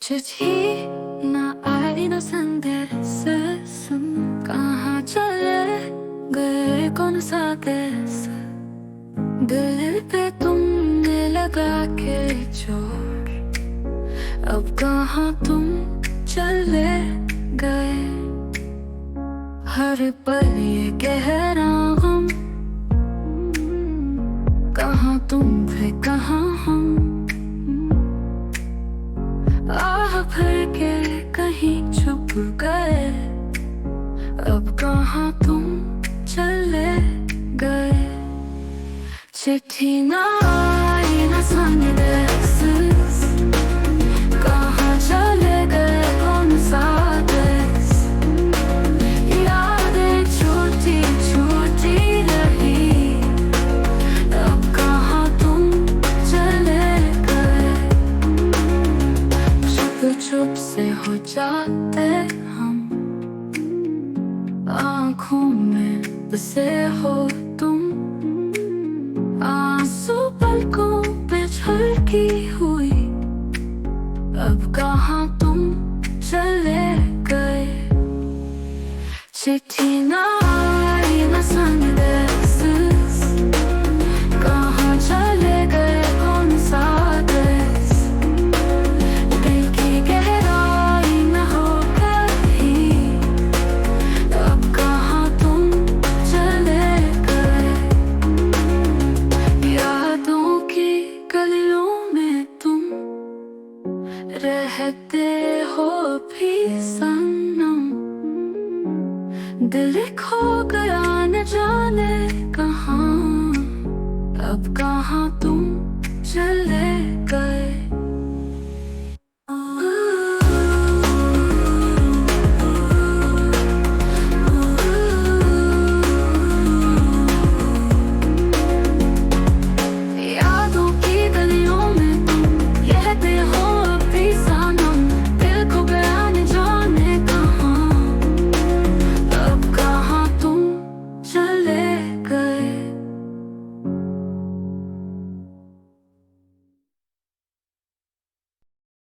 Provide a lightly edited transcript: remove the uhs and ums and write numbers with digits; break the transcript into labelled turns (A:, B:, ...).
A: चिट्ठी ना आई ना संदेश, कहाँ चले गए कौन सा देश। दिल पे तुमने लगा के जोर, अब कहाँ तुम चले गए। हर पल ये कह रहा हूँ, कहाँ तुम थे कहाँ हम। आह भर के कहीं छुप गए, अब कहाँ तुम चले गए। चिट्ठी ना आई ना संदेश, कहाँ चले गए कौन सा देश। यादें छोटी छोटी रही, अब कहाँ तुम चले गए। चुप से हो जाते हम, आँखों में बसे हो तुम। आंसू पलकों पे छलकी हुई, अब कहाँ तुम चले गए। चिट्ठी ना आई ना संदेश, कहाँ चले गए कौन सा देश। दिल की गहराई में हो कहीं, अब कहाँ तुम चले गए। यादों की गलियों में तुम रहते हो भी सनम। दिल खो गया न जाने कहाँ, अब कहाँ तुम चले गए।